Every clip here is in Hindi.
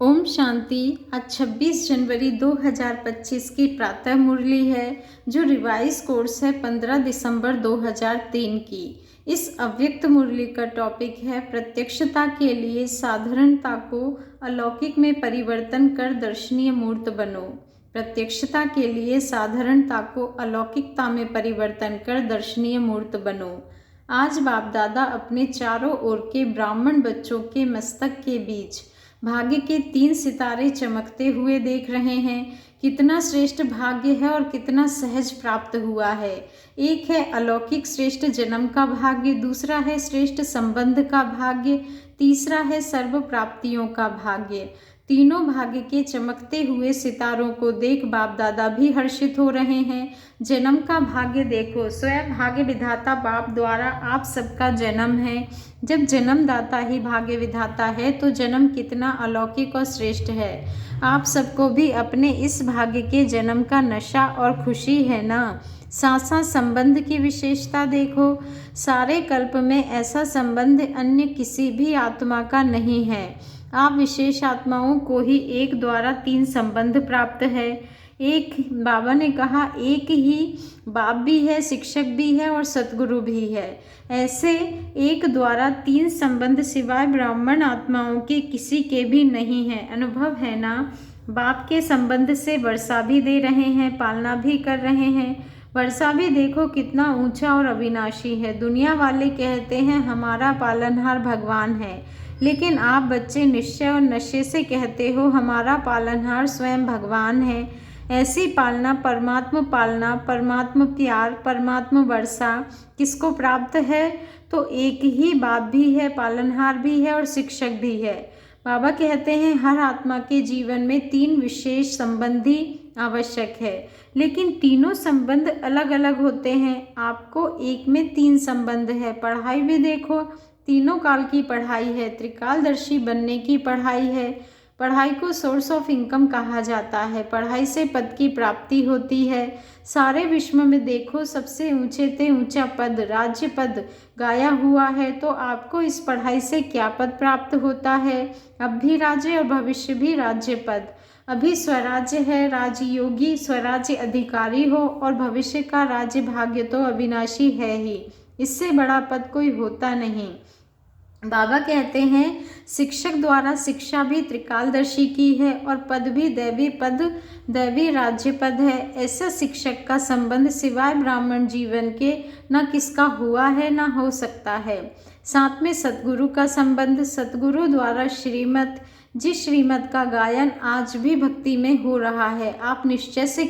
ओम शांति। आज 26 जनवरी 2025 की प्रातः मुरली है जो रिवाइज कोर्स है 15 दिसंबर 2003 की। इस अव्यक्त मुरली का टॉपिक है प्रत्यक्षता के लिए साधारणता को अलौकिक में परिवर्तन कर दर्शनीय मूर्त बनो। प्रत्यक्षता के लिए साधारणता को अलौकिकता में परिवर्तन कर दर्शनीय मूर्त बनो। आज बाप दादा अपने चारों ओर के ब्राह्मण बच्चों के मस्तक के बीच भाग्य के 3 सितारे चमकते हुए देख रहे हैं। कितना श्रेष्ठ भाग्य है और कितना सहज प्राप्त हुआ है। एक है अलौकिक श्रेष्ठ जन्म का भाग्य, दूसरा है श्रेष्ठ संबंध का भाग्य, तीसरा है सर्व प्राप्तियों का भाग्य। तीनों भाग्य के चमकते हुए सितारों को देख बाप दादा भी हर्षित हो रहे हैं। जन्म का भाग्य देखो, स्वयं भाग्य विधाता बाप द्वारा आप सबका जन्म है। जब जन्मदाता ही भाग्य विधाता है तो जन्म कितना अलौकिक और श्रेष्ठ है। आप सबको भी अपने इस भाग्य के जन्म का नशा और खुशी है ना। साथ साथ संबंध की विशेषता देखो, सारे कल्प में ऐसा संबंध अन्य किसी भी आत्मा का नहीं है। आप विशेष आत्माओं को ही एक द्वारा 3 संबंध प्राप्त है। एक बाबा ने कहा एक ही बाप भी है, शिक्षक भी है और सतगुरु भी है। ऐसे एक द्वारा 3 संबंध सिवाय ब्राह्मण आत्माओं के किसी के भी नहीं है। अनुभव है ना। बाप के संबंध से वर्षा भी दे रहे हैं, पालना भी कर रहे हैं। वर्षा भी देखो कितना ऊंचा और अविनाशी है। दुनिया वाले कहते हैं हमारा पालनहार भगवान है, लेकिन आप बच्चे निश्चय और नशे से कहते हो हमारा पालनहार स्वयं भगवान है। ऐसी पालना, परमात्म प्यार, परमात्म वर्षा किसको प्राप्त है? तो एक ही बाप भी है, पालनहार भी है और शिक्षक भी है। बाबा कहते हैं हर आत्मा के जीवन में 3 विशेष संबंधी आवश्यक है, लेकिन तीनों संबंध अलग अलग होते हैं। आपको एक में 3 संबंध है। पढ़ाई भी देखो, तीनों काल की पढ़ाई है। त्रिकालदर्शी बनने की पढ़ाई है। पढ़ाई को सोर्स ऑफ इनकम कहा जाता है। पढ़ाई से पद की प्राप्ति होती है। सारे विश्व में देखो सबसे ऊंचे से ऊंचा पद राज्य पद गाया हुआ है। तो आपको इस पढ़ाई से क्या पद प्राप्त होता है? अब भी राज्य और भविष्य भी राज्य पद। अभी स्वराज्य है, राजयोगी स्वराज्य अधिकारी हो, और भविष्य का राज्य भाग्य तो अविनाशी है ही। इससे बड़ा पद कोई होता नहीं। बाबा कहते हैं शिक्षक द्वारा शिक्षा भी त्रिकालदर्शी की है और पद भी दैवी पद, दैवी राज्य पद है। ऐसा शिक्षक का संबंध सिवाय ब्राह्मण जीवन के न किसका हुआ है न हो सकता है। साथ में सतगुरु का संबंध, सतगुरु द्वारा श्रीमत, जिस श्रीमत का गायन आज भी भक्ति में हो रहा है। आप निश्चय से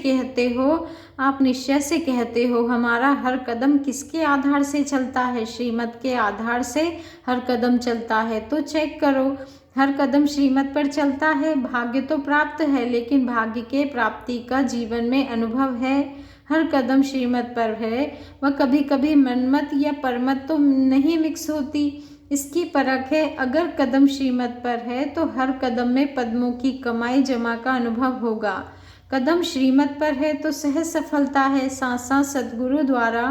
कहते हो हमारा हर कदम किसके आधार से चलता है? श्रीमत के आधार से हर कदम चलता है। तो चेक करो, हर कदम श्रीमत पर चलता है। भाग्य तो प्राप्त है, लेकिन भाग्य के प्राप्ति का जीवन में अनुभव है। हर कदम श्रीमत पर है, वह कभी कभी मनमत या परमत तो नहीं मिक्स होती। इसकी परख है। अगर कदम श्रीमत पर है तो हर कदम में पद्मों की कमाई जमा का अनुभव होगा। कदम श्रीमत पर है तो सहज सफलता है। साथ साथ सद्गुरु द्वारा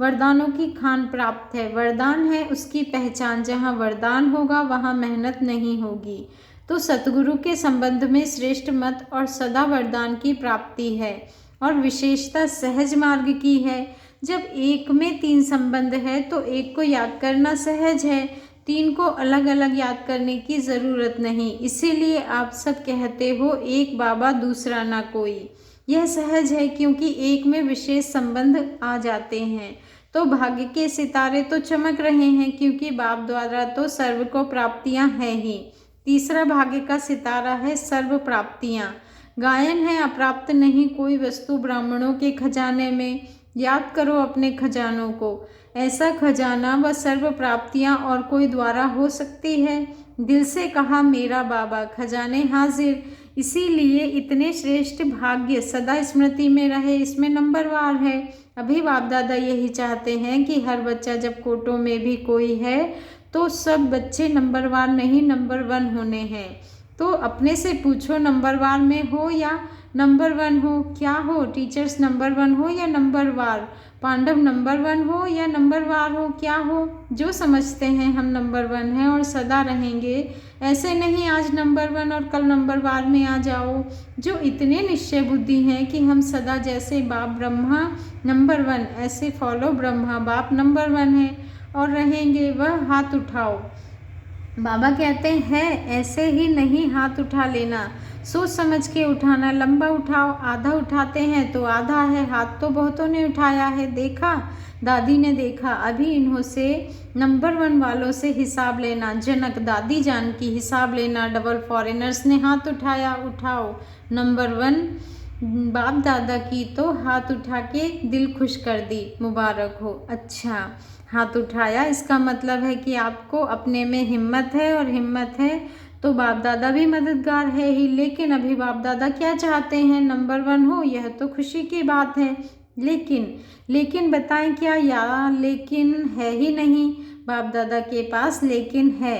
वरदानों की खान प्राप्त है। वरदान है उसकी पहचान। जहाँ वरदान होगा वहाँ मेहनत नहीं होगी। तो सतगुरु के संबंध में श्रेष्ठ मत और सदा वरदान की प्राप्ति है, और विशेषता सहज मार्ग की है। जब एक में 3 संबंध है तो एक को याद करना सहज है, 3 को अलग अलग याद करने की ज़रूरत नहीं। इसीलिए आप सब कहते हो एक बाबा दूसरा ना कोई। यह सहज है क्योंकि एक में विशेष संबंध आ जाते हैं। तो भाग्य के सितारे तो चमक रहे हैं क्योंकि बाप द्वारा तो सर्व को प्राप्तियां हैं ही। तीसरा भाग्य का सितारा है सर्व प्राप्तियां। गायन है अप्राप्त नहीं कोई वस्तु ब्राह्मणों के खजाने में। याद करो अपने खजानों को। ऐसा खजाना व सर्व प्राप्तियां और कोई द्वारा हो सकती है? दिल से कहा मेरा बाबा, खजाने हाजिर। इसीलिए इतने श्रेष्ठ भाग्य सदा स्मृति में रहे, इसमें नंबरवार है। अभी बाप दादा यही चाहते हैं कि हर बच्चा, जब कोटों में भी कोई है तो सब बच्चे नंबरवार नहीं नंबर 1 होने हैं। तो अपने से पूछो नंबरवार में हो या नंबर 1 हो? क्या हो? टीचर्स नंबर 1 हो या नंबर वार? पांडव नंबर 1 हो या नंबर वार हो? क्या हो? जो समझते हैं हम नंबर 1 हैं और सदा रहेंगे, ऐसे नहीं आज नंबर 1 और कल नंबर बाद में आ जाओ। जो इतने निश्चय बुद्धि हैं कि हम सदा जैसे बाप ब्रह्मा नंबर 1 ऐसे फॉलो ब्रह्मा बाप नंबर 1 है और रहेंगे, वह हाथ उठाओ। बाबा कहते हैं ऐसे ही नहीं हाथ उठा लेना, सोच समझ के उठाना। लंबा उठाओ, आधा उठाते हैं तो आधा है, हाथ तो बहुतों ने उठाया है, देखा दादी ने देखा। अभी इन्हों से नंबर 1 वालों से हिसाब लेना, जनक दादी जान की हिसाब लेना। डबल फॉरेनर्स ने हाथ उठाया, उठाओ नंबर 1 बाप दादा की तो हाथ उठा के दिल खुश कर दी, मुबारक हो। अच्छा हाथ उठाया, इसका मतलब है कि आपको अपने में हिम्मत है, और हिम्मत है तो बाप दादा भी मददगार है ही। लेकिन अभी बाप दादा क्या चाहते हैं, नंबर 1 हो, यह तो खुशी की बात है। लेकिन बताएं क्या, या लेकिन है ही नहीं। बाप दादा के पास लेकिन है।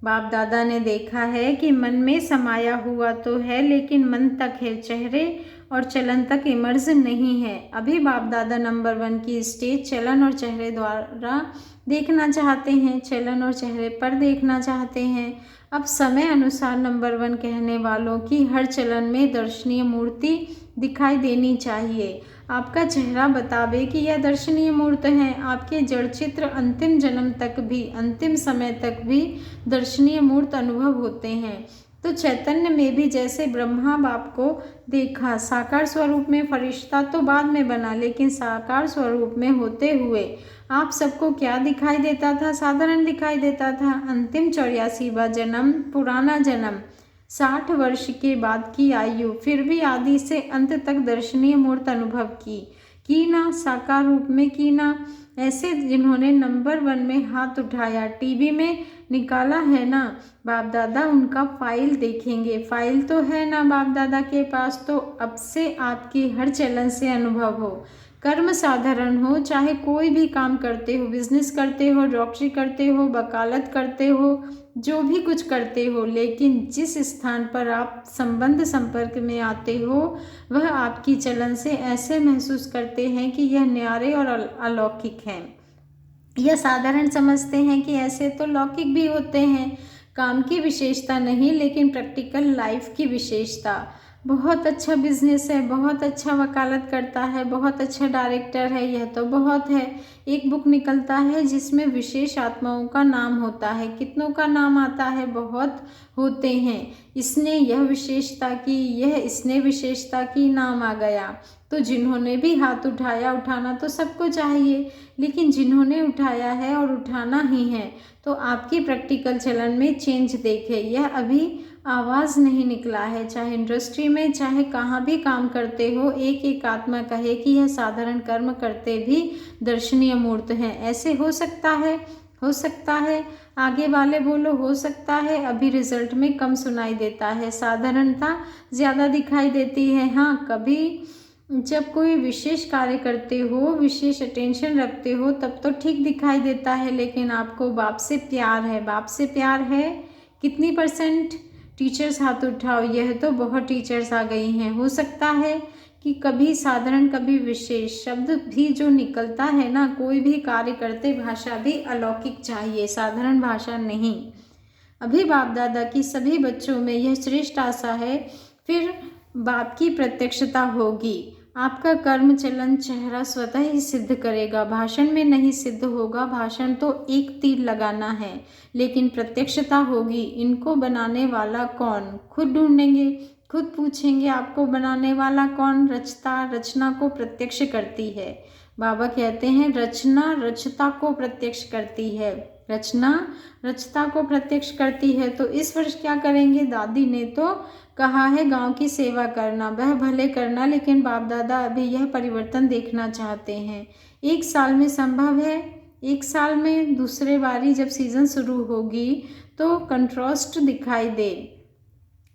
बाप दादा ने देखा है कि मन में समाया हुआ तो है, लेकिन मन तक है, चेहरे और चलन तक इमर्ज नहीं है। अभी बाप दादा नंबर 1 की स्टेज चलन और चेहरे द्वारा देखना चाहते हैं, चलन और चेहरे पर देखना चाहते हैं। अब समय अनुसार नंबर 1 कहने वालों की हर चलन में दर्शनीय मूर्ति दिखाई देनी चाहिए। आपका चेहरा बतावे कि यह दर्शनीय मूर्त है। आपके जड़ चित्र अंतिम जन्म तक भी, अंतिम समय तक भी दर्शनीय मूर्त अनुभव होते हैं। तो चैतन्य में भी जैसे ब्रह्मा बाप को देखा, साकार स्वरूप में, फरिश्ता तो बाद में बना, लेकिन साकार स्वरूप में होते हुए आप सबको क्या दिखाई देता था, साधारण दिखाई देता था। अंतिम 84वां जन्म, पुराना जन्म, 60 वर्ष के बाद की आयु, फिर भी आदि से अंत तक दर्शनीय मूर्त अनुभव की ना, साकार रूप में की ना। ऐसे जिन्होंने नंबर 1 में हाथ उठाया, टीवी में निकाला है ना बाप दादा, उनका फाइल देखेंगे। फाइल तो है ना बाप दादा के पास, तो अब से आपकी हर चलन से अनुभव हो। कर्म साधारण हो, चाहे कोई भी काम करते हो, बिजनेस करते हो, डॉक्टरी करते हो, वकालत करते हो, जो भी कुछ करते हो, लेकिन जिस स्थान पर आप संबंध संपर्क में आते हो, वह आपकी चलन से ऐसे महसूस करते हैं कि यह न्यारे और अलौकिक हैं। यह साधारण समझते हैं कि ऐसे तो लौकिक भी होते हैं। काम की विशेषता नहीं, लेकिन प्रैक्टिकल लाइफ की विशेषता। बहुत अच्छा बिजनेस है, बहुत अच्छा वकालत करता है, बहुत अच्छा डायरेक्टर है, यह तो बहुत है। एक बुक निकलता है जिसमें विशेष आत्माओं का नाम होता है, कितनों का नाम आता है, बहुत होते हैं। इसने यह विशेषता की, यह इसने विशेषता की, नाम आ गया। तो जिन्होंने भी हाथ उठाया, उठाना तो सबको चाहिए, लेकिन जिन्होंने उठाया है और उठाना ही है, तो आपकी प्रैक्टिकल चलन में चेंज देखे। यह अभी आवाज़ नहीं निकला है, चाहे इंडस्ट्री में, चाहे कहाँ भी काम करते हो, एक एक आत्मा कहे कि यह साधारण कर्म करते भी दर्शनीय मूर्त हैं। ऐसे हो सकता है, हो सकता है। आगे वाले बोलो हो सकता है। अभी रिजल्ट में कम सुनाई देता है, साधारणता ज़्यादा दिखाई देती है। हाँ, कभी जब कोई विशेष कार्य करते हो, विशेष अटेंशन रखते हो, तब तो ठीक दिखाई देता है। लेकिन आपको बाप से प्यार है, बाप से प्यार है कितनी %? टीचर्स हाथ उठाओ, यह तो बहुत टीचर्स आ गई हैं। हो सकता है कि कभी साधारण कभी विशेष शब्द भी जो निकलता है ना, कोई भी कार्य करते भाषा भी अलौकिक चाहिए, साधारण भाषा नहीं। अभी बाप दादा की सभी बच्चों में यह श्रेष्ठ आशा है, फिर बाप की प्रत्यक्षता होगी। आपका कर्म चलन चेहरा स्वतः ही सिद्ध करेगा, भाषण में नहीं सिद्ध होगा। भाषण तो एक तीर लगाना है, लेकिन प्रत्यक्षता होगी। इनको बनाने वाला कौन, खुद ढूंढेंगे, खुद पूछेंगे आपको बनाने वाला कौन। रचता रचना को प्रत्यक्ष करती है। बाबा कहते हैं रचना रचता को प्रत्यक्ष करती है, रचना रचता को प्रत्यक्ष करती है। तो इस वर्ष क्या करेंगे? दादी ने तो कहा है गांव की सेवा करना, वह भले करना, लेकिन बाप दादा अभी यह परिवर्तन देखना चाहते हैं। 1 साल में संभव है, 1 साल में दूसरे बारी जब सीज़न शुरू होगी तो कंट्रास्ट दिखाई दे।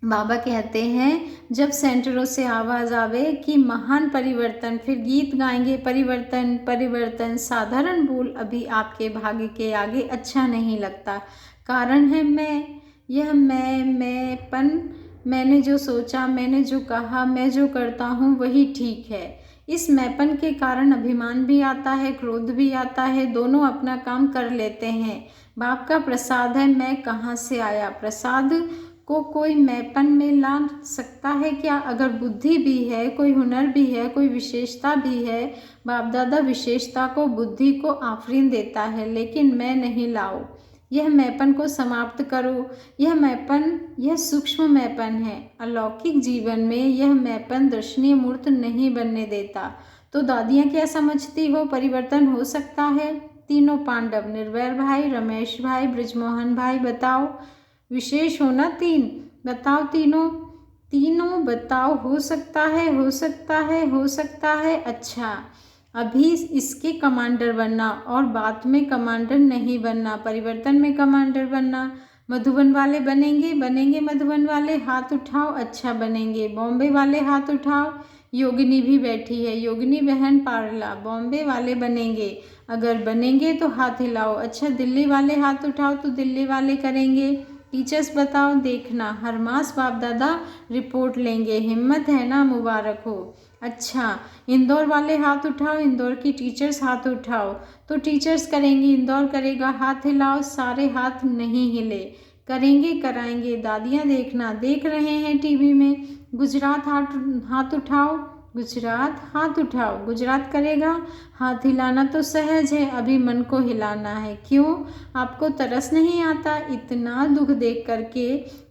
बाबा कहते हैं जब सेंटरों से आवाज़ आवे कि महान परिवर्तन, फिर गीत गाएंगे परिवर्तन परिवर्तन। साधारण बोल अभी आपके भाग्य के आगे अच्छा नहीं लगता। कारण है मैं, यह मैंपन, मैंने जो सोचा, मैंने जो कहा, मैं जो करता हूँ वही ठीक है। इस मैंपन के कारण अभिमान भी आता है, क्रोध भी आता है, दोनों अपना काम कर लेते हैं। बाप का प्रसाद है, मैं कहाँ से आया। प्रसाद को कोई मैंपन में ला सकता है क्या? अगर बुद्धि भी है, कोई हुनर भी है, कोई विशेषता भी है, बाप दादा विशेषता को, बुद्धि को आफरीन देता है, लेकिन मैं नहीं लाओ। यह मैंपन को समाप्त करो। यह मैंपन, यह सूक्ष्म मैंपन है। अलौकिक जीवन में यह मैंपन दर्शनीय मूर्त नहीं बनने देता। तो दादियाँ क्या समझती हो, परिवर्तन हो सकता है? तीनों पांडव, निर्वैर भाई, रमेश भाई, ब्रिजमोहन भाई, बताओ। विशेष हो ना तीन, बताओ तीनों, तीनों बताओ। हो सकता है, हो सकता है, हो सकता है। अच्छा, अभी इसके कमांडर बनना और बाद में कमांडर नहीं बनना, परिवर्तन में कमांडर बनना। मधुबन वाले बनेंगे, बनेंगे मधुबन वाले, हाथ उठाओ। अच्छा, बनेंगे। बॉम्बे वाले हाथ उठाओ। योगिनी भी बैठी है, योगिनी बहन पारला, बॉम्बे वाले बनेंगे। अगर बनेंगे तो हाथ हिलाओ। अच्छा, दिल्ली वाले हाथ उठाओ, तो दिल्ली वाले करेंगे। टीचर्स बताओ, देखना हर मास बाप दादा रिपोर्ट लेंगे, हिम्मत है ना, मुबारक हो। अच्छा, इंदौर वाले हाथ उठाओ, इंदौर की टीचर्स हाथ उठाओ। तो टीचर्स करेंगी, इंदौर करेगा, हाथ हिलाओ। सारे हाथ नहीं हिले, करेंगे, कराएंगे। दादियाँ देखना, देख रहे हैं टीवी में। गुजरात हाथ उठाओ, गुजरात हाथ उठाओ। गुजरात करेगा, हाथ हिलाना तो सहज है, अभी मन को हिलाना है। क्यों? आपको तरस नहीं आता इतना दुख देख करके?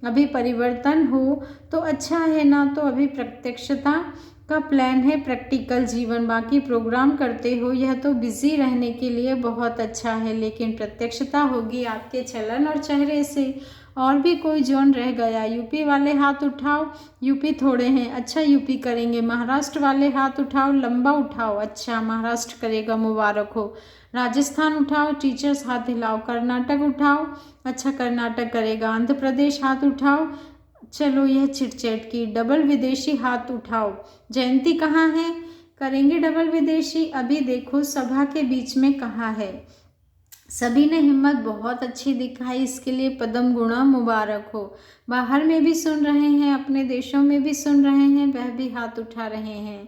अभी परिवर्तन हो तो अच्छा है ना। तो अभी प्रत्यक्षता का प्लान है, प्रैक्टिकल जीवन, बाकी प्रोग्राम करते हो, यह तो बिजी रहने के लिए बहुत अच्छा है, लेकिन प्रत्यक्षता होगी आपके चलन और चेहरे से। और भी कोई जोन रह गया? यूपी वाले हाथ उठाओ, यूपी थोड़े हैं। अच्छा, यूपी करेंगे। महाराष्ट्र वाले हाथ उठाओ, लंबा उठाओ। अच्छा, महाराष्ट्र करेगा, मुबारक हो। राजस्थान उठाओ, टीचर्स हाथ हिलाओ। कर्नाटक उठाओ, अच्छा कर्नाटक करेगा। आंध्र प्रदेश हाथ उठाओ। चलो, यह चिटचैट की। डबल विदेशी हाथ उठाओ। जयंती कहाँ है? करेंगे डबल विदेशी। अभी देखो सभा के बीच में कहाँ है। सभी ने हिम्मत बहुत अच्छी दिखाई, इसके लिए पद्म गुणा, मुबारक हो। बाहर में भी सुन रहे हैं, अपने देशों में भी सुन रहे हैं, वह भी हाथ उठा रहे हैं।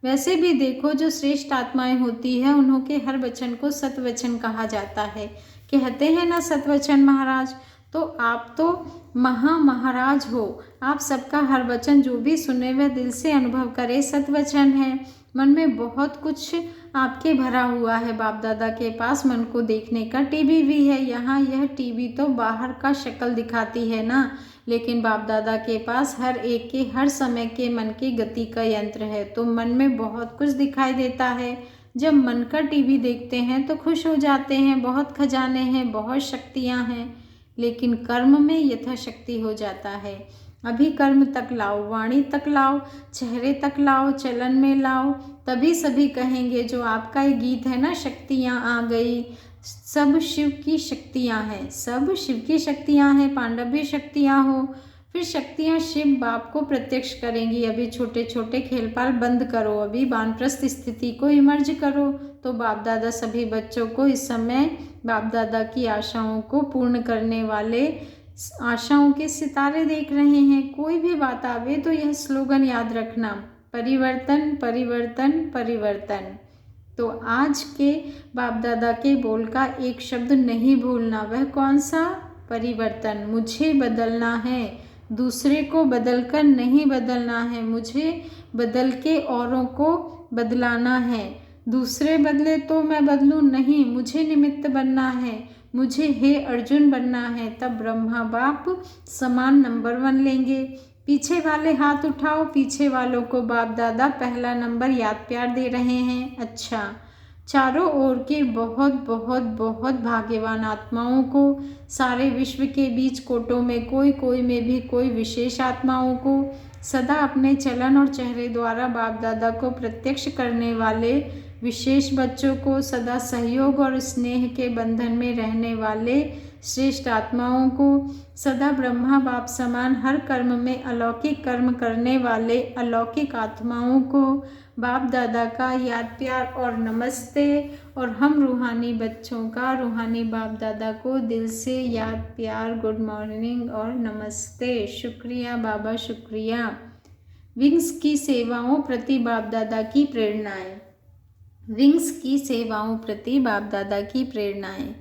वैसे भी देखो, जो श्रेष्ठ आत्माएं होती है उन्हों के हर वचन को सतवचन कहा जाता है। कहते हैं ना सतवचन महाराज, तो आप तो महाराज हो। आप सबका हर वचन जो भी सुने वह दिल से अनुभव करे, सतवचन है। मन में बहुत कुछ आपके भरा हुआ है। बाप दादा के पास मन को देखने का टीवी भी है। यहाँ यह टीवी तो बाहर का शक्ल दिखाती है ना, लेकिन बाप दादा के पास हर एक के हर समय के मन की गति का यंत्र है। तो मन में बहुत कुछ दिखाई देता है। जब मन का टीवी देखते हैं तो खुश हो जाते हैं, बहुत खजाने हैं, बहुत शक्तियाँ हैं, लेकिन कर्म में यथाशक्ति हो जाता है। अभी कर्म तक लाओ, वाणी तक लाओ, चेहरे तक लाओ, चलन में लाओ, तभी सभी कहेंगे। जो आपका ये गीत है ना, शक्तियाँ आ गई, सब शिव की शक्तियाँ हैं, सब शिव की शक्तियाँ हैं। पांडव भी शक्तियाँ हो, फिर शक्तियाँ शिव बाप को प्रत्यक्ष करेंगी। अभी छोटे छोटे खेलपाल बंद करो, अभी वानप्रस्थ स्थिति को इमर्ज करो। तो बाप दादा सभी बच्चों को इस समय बाप दादा की आशाओं को पूर्ण करने वाले आशाओं के सितारे देख रहे हैं। कोई भी बात आवे तो यह स्लोगन याद रखना, परिवर्तन, परिवर्तन, परिवर्तन। तो आज के बाप दादा के बोल का एक शब्द नहीं भूलना। वह कौन सा? परिवर्तन। मुझे बदलना है, दूसरे को बदलकर नहीं बदलना है। मुझे बदल के औरों को बदलाना है। दूसरे बदले तो मैं बदलूं नहीं, मुझे निमित्त बनना है, मुझे हे अर्जुन बनना है। तब ब्रह्मा बाप समान नंबर 1 लेंगे। पीछे वाले हाथ उठाओ, पीछे वालों को बाप दादा पहला नंबर याद प्यार दे रहे हैं। अच्छा, चारों ओर के बहुत बहुत बहुत भाग्यवान आत्माओं को, सारे विश्व के बीच कोटों में कोई में भी कोई विशेष आत्माओं को, सदा अपने चलन और चेहरे द्वारा बाप दादा को प्रत्यक्ष करने वाले विशेष बच्चों को, सदा सहयोग और स्नेह के बंधन में रहने वाले श्रेष्ठ आत्माओं को, सदा ब्रह्मा बाप समान हर कर्म में अलौकिक कर्म करने वाले अलौकिक आत्माओं को बाप दादा का याद प्यार और नमस्ते। और हम रूहानी बच्चों का रूहानी बाप दादा को दिल से याद प्यार, गुड मॉर्निंग और नमस्ते। शुक्रिया बाबा, शुक्रिया। विंग्स की सेवाओं प्रति बाप दादा की प्रेरणाएं। विंग्स की सेवाओं प्रति बाप दादा की प्रेरणाएं।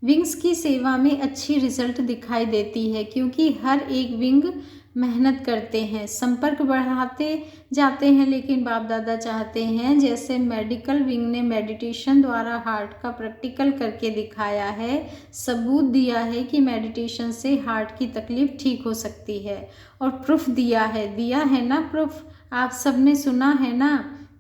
विंग्स की सेवा में अच्छी रिजल्ट दिखाई देती है क्योंकि हर एक विंग मेहनत करते हैं, संपर्क बढ़ाते जाते हैं, लेकिन बाप दादा चाहते हैं जैसे मेडिकल विंग ने मेडिटेशन द्वारा हार्ट का प्रैक्टिकल करके दिखाया है, सबूत दिया है कि मेडिटेशन से हार्ट की तकलीफ ठीक हो सकती है, और प्रूफ दिया है ना प्रूफ, आप सबने सुना है ना।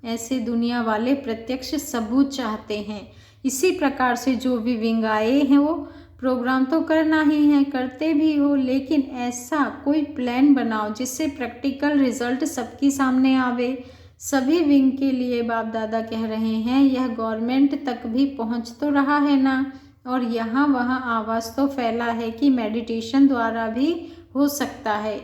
ऐसे दुनिया वाले प्रत्यक्ष सबूत चाहते हैं। इसी प्रकार से जो भी विंग आए हैं वो प्रोग्राम तो करना ही है, करते भी हो, लेकिन ऐसा कोई प्लान बनाओ जिससे प्रैक्टिकल रिजल्ट सबके सामने आवे। सभी विंग के लिए बाप दादा कह रहे हैं यह गवर्नमेंट तक भी पहुंच तो रहा है ना, और यहाँ वहाँ आवाज़ तो फैला है कि मेडिटेशन द्वारा भी हो सकता है।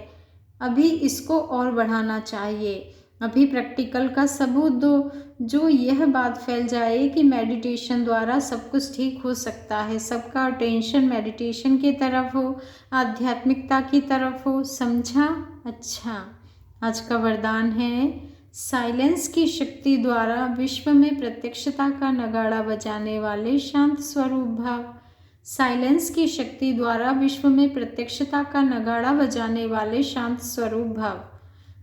अभी इसको और बढ़ाना चाहिए, अभी प्रैक्टिकल का सबूत दो जो यह बात फैल जाए कि मेडिटेशन द्वारा सब कुछ ठीक हो सकता है, सबका अटेंशन मेडिटेशन की तरफ हो, आध्यात्मिकता की तरफ हो, समझा। अच्छा, आज का वरदान है साइलेंस की शक्ति द्वारा विश्व में प्रत्यक्षता का नगाड़ा बजाने वाले शांत स्वरूप भाव। साइलेंस की शक्ति द्वारा विश्व में प्रत्यक्षता का नगाड़ा बजाने वाले शांत स्वरूप भाव।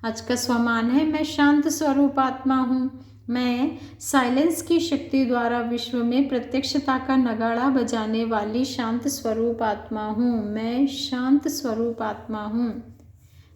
आज का स्वमान है मैं शांत स्वरूप आत्मा हूँ। मैं साइलेंस की शक्ति द्वारा विश्व में प्रत्यक्षता का नगाड़ा बजाने वाली शांत स्वरूप आत्मा हूँ। मैं शांत स्वरूप आत्मा हूँ।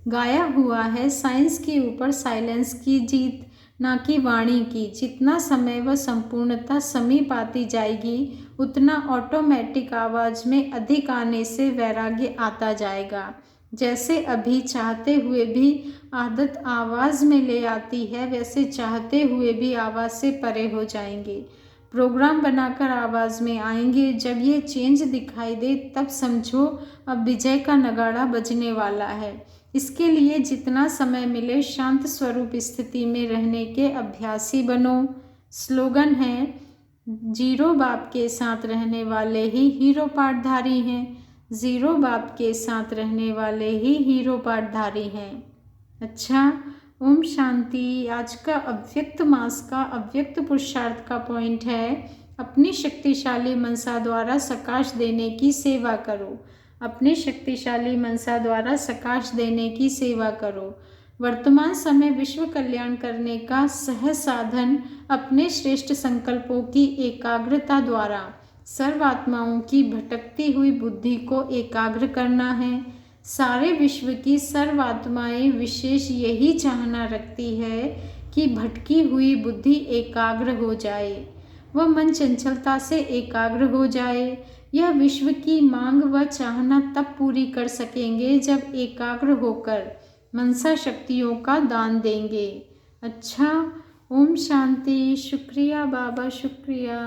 गाया हुआ है साइंस के ऊपर साइलेंस की जीत, ना कि वाणी की। जितना समय व संपूर्णता समीप आती जाएगी उतना ऑटोमेटिक आवाज़ में अधिक आने से वैराग्य आता जाएगा। जैसे अभी चाहते हुए भी आदत आवाज़ में ले आती है, वैसे चाहते हुए भी आवाज़ से परे हो जाएंगे। प्रोग्राम बनाकर आवाज़ में आएंगे। जब ये चेंज दिखाई दे तब समझो अब विजय का नगाड़ा बजने वाला है। इसके लिए जितना समय मिले शांत स्वरूप स्थिति में रहने के अभ्यासी बनो। स्लोगन है जीरो बाप के साथ रहने वाले ही हीरो पाठधारी हैं। जीरो बाप के साथ रहने वाले ही हीरो पाठधारी हैं। अच्छा, ओम शांति। आज का अव्यक्त मास का अव्यक्त पुरुषार्थ का पॉइंट है अपनी शक्तिशाली मनसा द्वारा सकाश देने की सेवा करो। अपने शक्तिशाली मनसा द्वारा सकाश देने की सेवा करो। वर्तमान समय विश्व कल्याण करने का सहज साधन अपने श्रेष्ठ संकल्पों की एकाग्रता द्वारा सर्वात्माओं की भटकती हुई बुद्धि को एकाग्र करना है। सारे विश्व की सर्वात्माएं विशेष यही चाहना रखती है कि भटकी हुई बुद्धि एकाग्र हो जाए, वह मन चंचलता से एकाग्र हो जाए। यह विश्व की मांग व चाहना तब पूरी कर सकेंगे जब एकाग्र होकर मनसा शक्तियों का दान देंगे। अच्छा, ओम शांति। शुक्रिया बाबा, शुक्रिया।